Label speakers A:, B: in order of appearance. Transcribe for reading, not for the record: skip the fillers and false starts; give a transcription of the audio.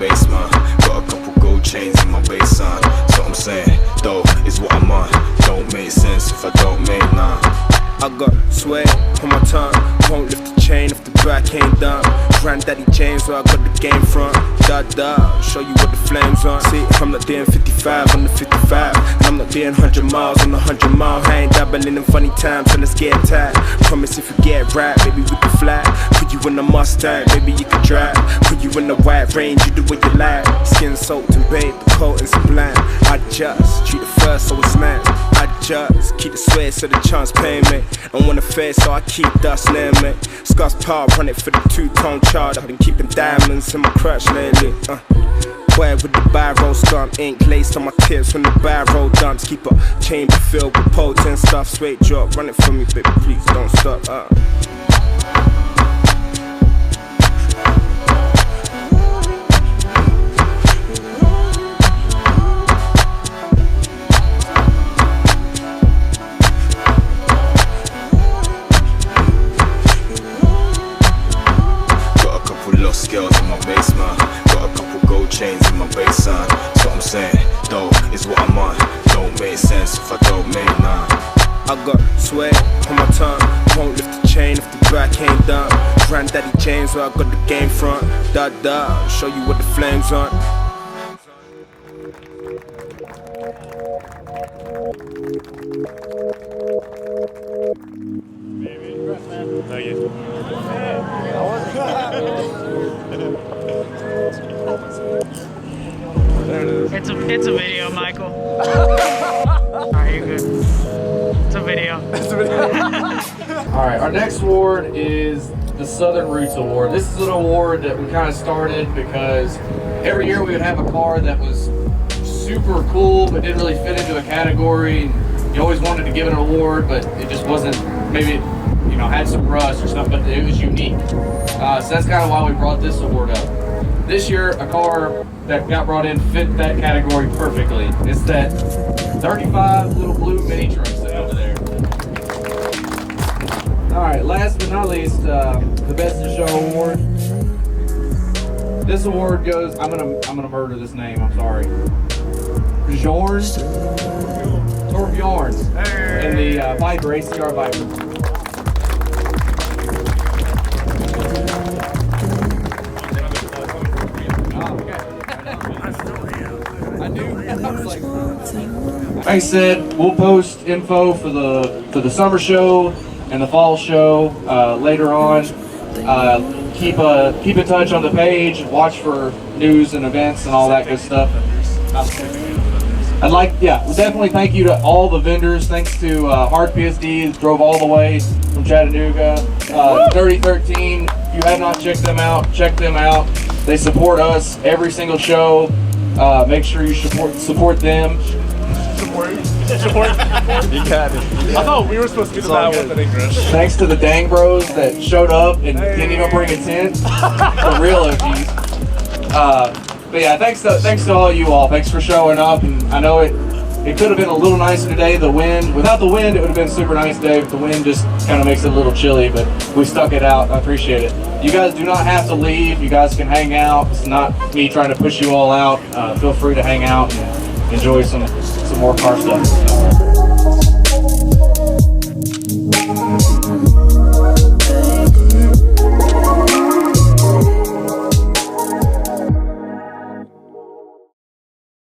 A: base, man. Got a couple gold chains in my base, son. That's what I'm saying, though, is what I'm on. Don't make sense if I don't make none.
B: I got sway on my tongue. Won't lift the chain if the back ain't done. Granddaddy James, where I got the game front. Da, show you what the flames on. See, I'm not doing 55 on the 55. And I'm not doing 100 miles on the 100 mile. I ain't dabbling in funny times, so let's get tight. Promise if you get right, baby, we can fly. Put you in a Mustang, baby, you can drive. Put you in the white range, you do what you like. Skin soaked and babe, the coat is sublime. I just treat it first, so it's nice. I just keep the sweat so the chance pay me. And when the face, so I keep dust near me. Scott's power, run it for the two-tone chart. I've been keeping diamonds in my crutch lately. Where with the barrel stump, ink laced on my tips when the barrel dumps. Keep a chamber filled with potent stuff. Straight drop, run it for me, baby, please don't stop.
A: Skills in my basement, got a couple gold chains in my base, son. That's what I'm saying, though, is what I'm on. Don't make sense if I don't make none.
B: I got sway on my tongue. Won't lift the chain if the back ain't done. Granddaddy James, where I got the game front. Da, show you what the flames on.
C: It's a video, Michael. Alright, you're good. It's a video.
D: Alright, our next award is the Southern Roots Award. This is an award that we kind of started because every year we would have a car that was super cool but didn't really fit into a category. You always wanted to give it an award, but it just wasn't, maybe it, you know, had some rust or something, but it was unique. So that's kind of why we brought this award up. This year, a car that got brought in fit that category perfectly. It's that 35 little blue mini truck sitting over there. All right, last but not least, the Best in Show award. This award goes, I'm gonna murder this name, I'm sorry. Torbjorn and the Viper, ACR Viper. Like I said, we'll post info for the summer show and the fall show later on. Keep in touch on the page. Watch for news and events and all that good stuff. We definitely thank you to all the vendors. Thanks to Hard PSD, who drove all the way from Chattanooga. 3013. If you have not checked them out, check them out. They support us every single show. Make sure you support them.
E: Support. You got it. I thought we were supposed to be the bad ones in English.
D: Thanks to the Dang Bros that showed up and didn't even bring a tent. The real OGs. But yeah, thanks to all you all. Thanks for showing up. And I know it could have been a little nicer today. The wind, without the wind, it would have been super nice today. But the wind just kind of makes it a little chilly. But we stuck it out. I appreciate it. You guys do not have to leave. You guys can hang out. It's not me trying to push you all out. Feel free to hang out and enjoy some more car stuff.